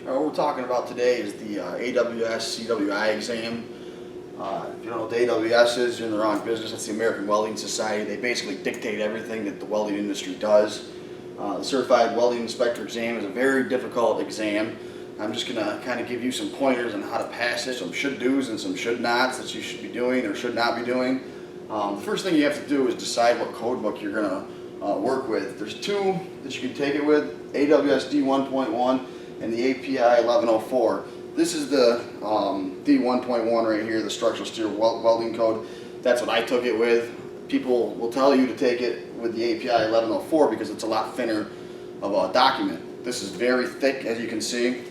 What we're talking about today is the AWS CWI exam. If you don't know what the AWS is, you're in the wrong business. That's the American Welding Society. They basically dictate everything that the welding industry does. The Certified Welding Inspector exam is a very difficult exam. I'm just going to kind of give you some pointers on how to pass it, some should do's and some should nots that you should be doing or should not be doing. The first thing you have to do is decide what code book you're going to work with. There's two that you can take it with, AWS D1.1 and the API 1104. This is the D1.1 right here, the structural steel welding code. That's what I took it with. People will tell you to take it with the API 1104 because it's a lot thinner of a document. This is very thick, as you can see.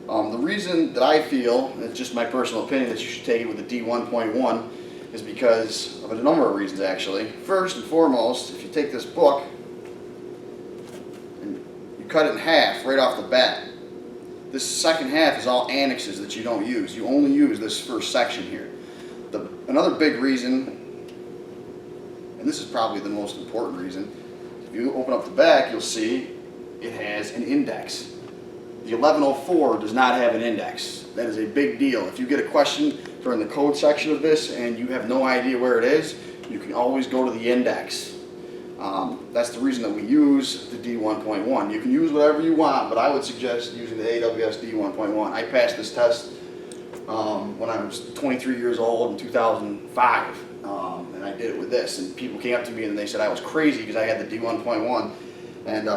The reason that I feel, it's just my personal opinion, that you should take it with the D1.1 is because of a number of reasons actually. First and foremost, if you take this book and you cut it in half right off the bat, this second half is all annexes that you don't use. You only use this first section here. Another big reason, and this is probably the most important reason, if you open up the back, you'll see it has an index. The 1104 does not have an index. That is a big deal. If you get a question during the code section of this and you have no idea where it is, you can always go to the index. That's the reason that we use the D1.1. You can use whatever you want, but I would suggest using the AWS D1.1. I passed this test when I was 23 years old in 2005, and I did it with this. And people came up to me and they said I was crazy because I had the D1.1. And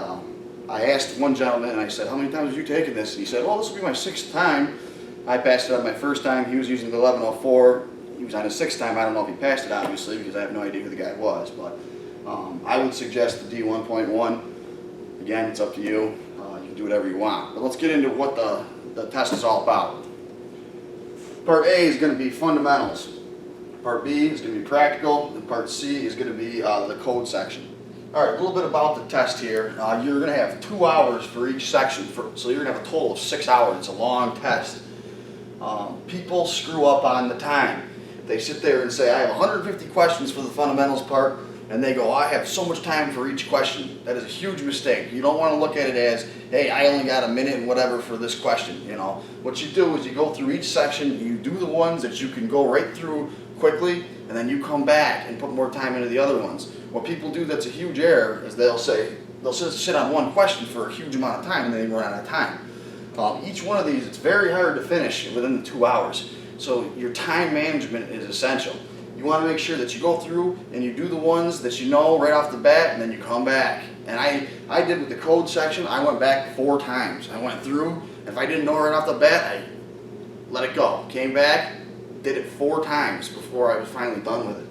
I asked one gentleman and I said, "How many times have you taken this?" And he said, "Well, this will be my 6th time." I passed it on my 1st time. He was using the 1104. He was on his 6th time. I don't know if he passed it, obviously, because I have no idea who the guy was. But I would suggest the D1.1. Again, it's up to you. You can do whatever you want. But let's get into what the test is all about. Part A is going to be fundamentals. Part B is going to be practical. And Part C is going to be the code section. All right, a little bit about the test here. You're going to have 2 hours for each section, so you're going to have a total of 6 hours. It's a long test. People screw up on the time. They sit there and say, "I have 150 questions for the fundamentals part," and they go, "I have so much time for each question." That is a huge mistake. You don't want to look at it as, "Hey, I only got a minute and whatever for this question." You know, what you do is you go through each section, you do the ones that you can go right through quickly, and then you come back and put more time into the other ones. What people do that's a huge error is they'll sit on one question for a huge amount of time and then they run out of time. Each one of these, it's very hard to finish within the 2 hours. So your time management is essential. You want to make sure that you go through and you do the ones that you know right off the bat and then you come back. And I did with the code section, I went back 4 times. I went through, if I didn't know right off the bat, I let it go. Came back, did it 4 times before I was finally done with it.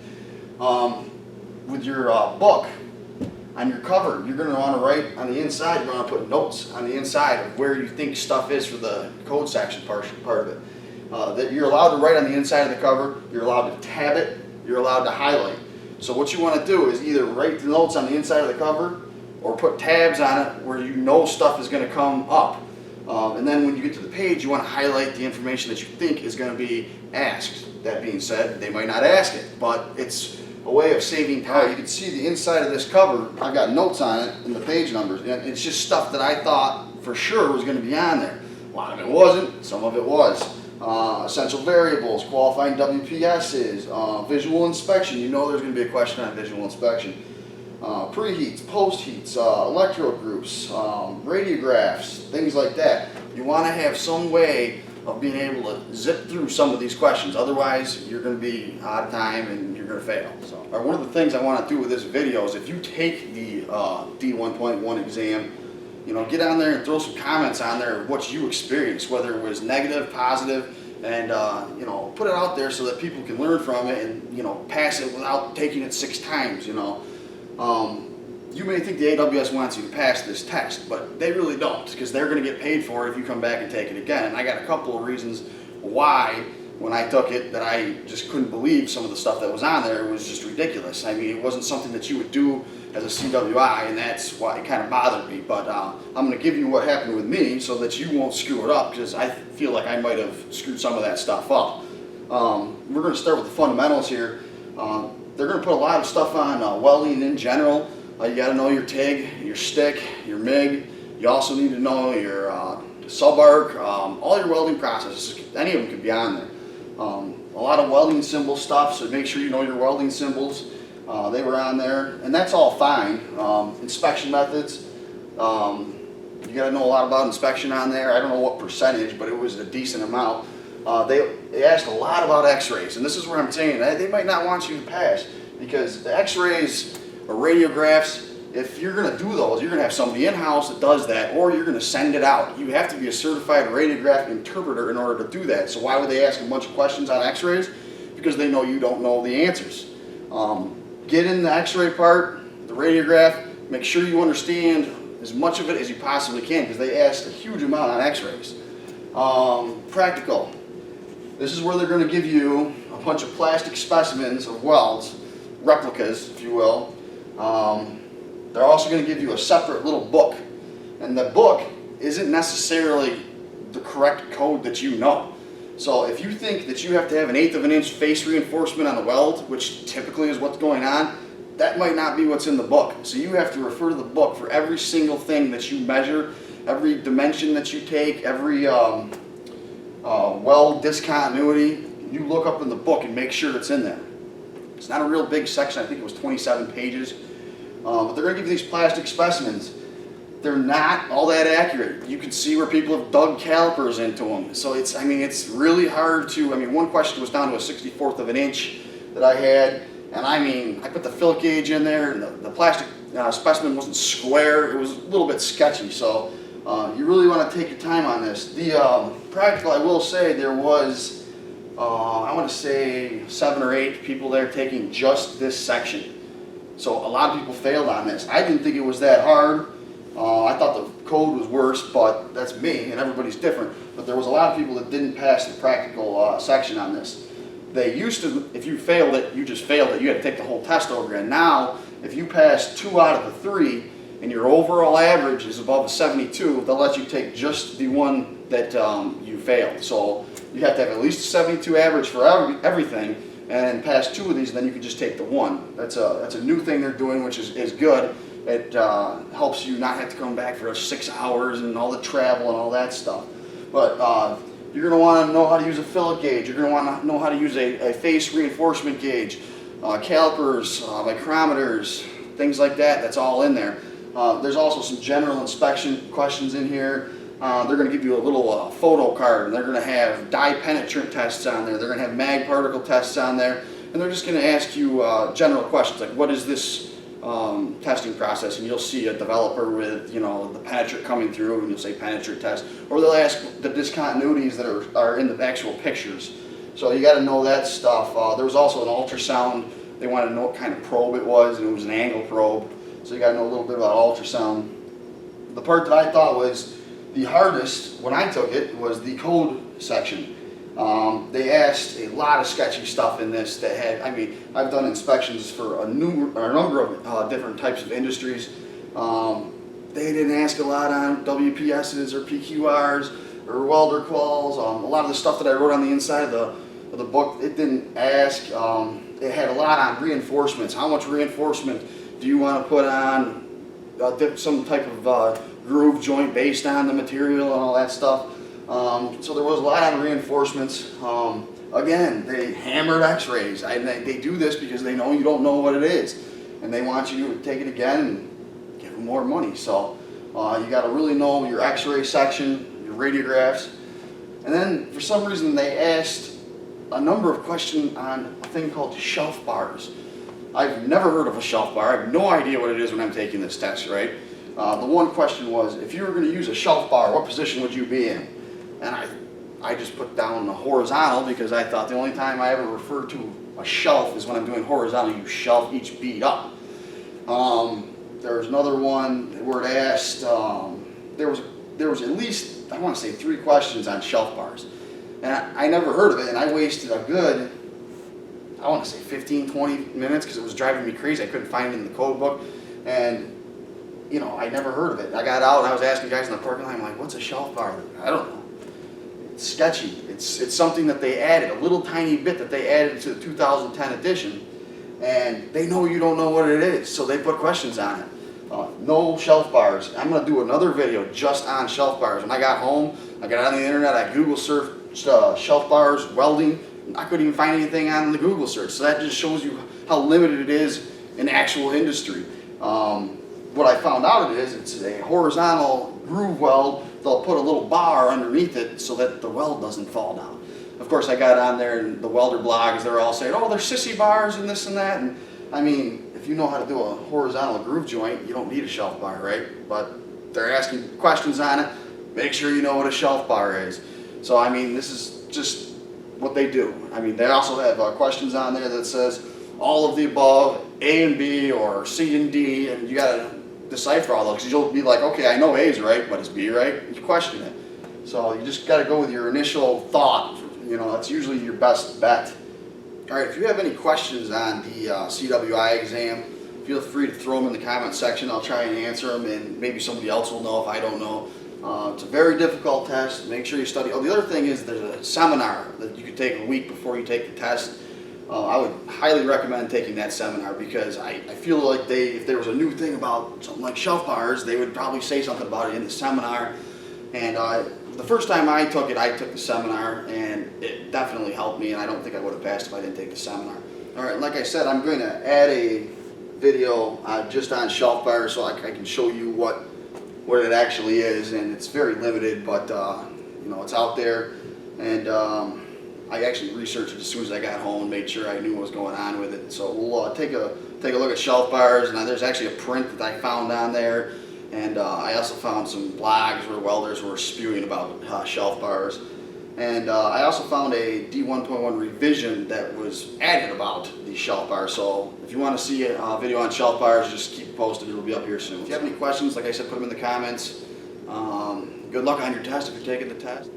With your book, on your cover, you're going to want to write on the inside, you're going to put notes on the inside of where you think stuff is for the code section part of it. That you're allowed to write on the inside of the cover, you're allowed to tab it, you're allowed to highlight. So what you want to do is either write the notes on the inside of the cover or put tabs on it where you know stuff is going to come up. And then when you get to the page, you want to highlight the information that you think is going to be asked. That being said, they might not ask it, but it's a way of saving time. You can see the inside of this cover, I've got notes on it and the page numbers, and it's just stuff that I thought for sure was going to be on there. A lot of it wasn't, some of it was. Essential variables, qualifying WPSs, visual inspection. You know there's going to be a question on visual inspection. Preheats, postheats, electrode groups, radiographs, things like that. You want to have some way of being able to zip through some of these questions. Otherwise, you're going to be out of time and you're going to fail. So, one of the things I want to do with this video is if you take the D1.1 exam, you know, get on there and throw some comments on there of what you experienced, whether it was negative, positive, and you know, put it out there so that people can learn from it and, you know, pass it without taking it 6 times. You know, you may think the AWS wants you to pass this test, but they really don't, because they're going to get paid for it if you come back and take it again. And I got a couple of reasons why, when I took it, that I just couldn't believe some of the stuff that was on there. It was just ridiculous. I mean, it wasn't something that you would do as a CWI, and that's why it kind of bothered me. But I'm going to give you what happened with me so that you won't screw it up, because I feel like I might have screwed some of that stuff up. We're going to start with the fundamentals here. They're going to put a lot of stuff on welding in general. You got to know your TIG, your stick, your MIG. You also need to know your sub-arc, all your welding processes, any of them could be on there. A lot of welding symbol stuff, so make sure you know your welding symbols. They were on there, and that's all fine. Inspection methods, you got to know a lot about inspection on there. I don't know what percentage, but it was a decent amount. They asked a lot about x-rays, and this is where I'm saying they might not want you to pass, because the x-rays or radiographs, if you're going to do those, you're going to have somebody in-house that does that, or you're going to send it out. You have to be a certified radiograph interpreter in order to do that. So why would they ask a bunch of questions on x-rays? Because they know you don't know the answers. Get in the x-ray part, the radiograph, make sure you understand as much of it as you possibly can, because they asked a huge amount on x-rays. Practical. This is where they're going to give you a bunch of plastic specimens of welds, replicas, if you will. They're also going to give you a separate little book, and the book isn't necessarily the correct code that you know. So if you think that you have to have an 1/8 of an inch face reinforcement on the weld, which typically is what's going on, that might not be what's in the book. So you have to refer to the book for every single thing that you measure, every dimension that you take, every weld discontinuity. You look up in the book and make sure it's in there. It's not a real big section. I think it was 27 pages. But they're going to give you these plastic specimens. They're not all that accurate. You can see where people have dug calipers into them. So it's really hard to, one question was down to a 64th of an inch that I had. And I put the fillet gauge in there, and the plastic specimen wasn't square. It was a little bit sketchy. So you really want to take your time on this. The practical, I will say, there was, I want to say 7 or 8 people there taking just this section. So a lot of people failed on this. I didn't think it was that hard. I thought the code was worse, but that's me, and everybody's different. But there was a lot of people that didn't pass the practical section on this. They used to, if you failed it, you just failed it. You had to take the whole test over again. Now, if you pass 2 out of the 3, and your overall average is above a 72, they'll let you take just the one that you failed. So you have to have at least a 72 average for everything, and pass 2 of these, and then you can just take the 1. That's a new thing they're doing, which is good. It helps you not have to come back for 6 hours and all the travel and all that stuff. But you're going to want to know how to use a fillet gauge. You're going to want to know how to use a face reinforcement gauge, calipers, micrometers, things like that. That's all in there. There's also some general inspection questions in here. They're going to give you a little photo card, and they're going to have dye penetrant tests on there. They're going to have mag particle tests on there, and they're just going to ask you general questions like, what is this testing process? And you'll see a developer with, the penetrant coming through, and you'll say penetrant test. Or they'll ask the discontinuities that are in the actual pictures. So you got to know that stuff. There was also an ultrasound. They wanted to know what kind of probe it was, and it was an angle probe. So you got to know a little bit about ultrasound. The part that I thought was the hardest when I took it was the code section. They asked a lot of sketchy stuff in this that had, I've done inspections for a number of different types of industries. They didn't ask a lot on WPSs or PQRs or welder quals. A lot of the stuff that I wrote on the inside of the book, it didn't ask. It had a lot on reinforcements. How much reinforcement do you want to put on some type of groove joint based on the material and all that stuff. So there was a lot on reinforcements. Again, they hammered x-rays. They do this because they know you don't know what it is, and they want you to take it again and give them more money. So you got to really know your x-ray section, your radiographs. And then for some reason they asked a number of questions on a thing called shelf bars. I've never heard of a shelf bar. I have no idea what it is when I'm taking this test, right? The one question was, if you were going to use a shelf bar, what position would you be in? And I just put down the horizontal because I thought the only time I ever refer to a shelf is when I'm doing horizontal. You shelf each bead up. There was another one where it asked, there was at least, I want to say 3 questions on shelf bars. And I never heard of it, and I wasted a good, I want to say 15, 20 minutes because it was driving me crazy. I couldn't find it in the code book. And I never heard of it. I got out and I was asking guys in the parking lot, I'm like, what's a shelf bar? I don't know. It's sketchy. It's something that they added, a little tiny bit that they added to the 2010 edition, and they know you don't know what it is, so they put questions on it. No shelf bars. I'm going to do another video just on shelf bars. When I got home, I got on the internet, I Google searched shelf bars, welding. I couldn't even find anything on the Google search. So that just shows you how limited it is in actual industry. What I found out it's a horizontal groove weld. They'll put a little bar underneath it so that the weld doesn't fall down. Of course, I got on there and the welder blogs, they're all saying, oh, they're sissy bars and this and that. And I mean, if you know how to do a horizontal groove joint, you don't need a shelf bar, right? But they're asking questions on it. Make sure you know what a shelf bar is. So, I mean, this is just what they do. I mean, they also have questions on there that says all of the above, A and B, or C and D, and you got to decipher all those, because you'll be like, okay, I know A is right, but is B right? You question it. So you just got to go with your initial thought. You know, that's usually your best bet. All right, if you have any questions on the CWI exam, feel free to throw them in the comment section. I'll try and answer them, and maybe somebody else will know if I don't know. It's a very difficult test. Make sure you study. Oh, the other thing is there's a seminar that you could take a week before you take the test. I would highly recommend taking that seminar, because I feel like if there was a new thing about something like shelf bars, they would probably say something about it in the seminar. And the first time I took the seminar, and it definitely helped me, and I don't think I would have passed if I didn't take the seminar. All right, like I said, I'm going to add a video just on shelf bars so I can show you what it actually is, and it's very limited, but you know, it's out there. And I actually researched it as soon as I got home and made sure I knew what was going on with it. So we'll take a look at shelf bars, and there's actually a print that I found on there. And I also found some blogs where welders were spewing about shelf bars. And I also found a D1.1 revision that was added about these shelf bars. So if you want to see a video on shelf bars, just keep posted. It'll be up here soon. If you have any questions, like I said, put them in the comments. Good luck on your test if you're taking the test.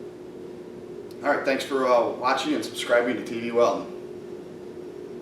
All right, thanks for watching and subscribing to TV Welding.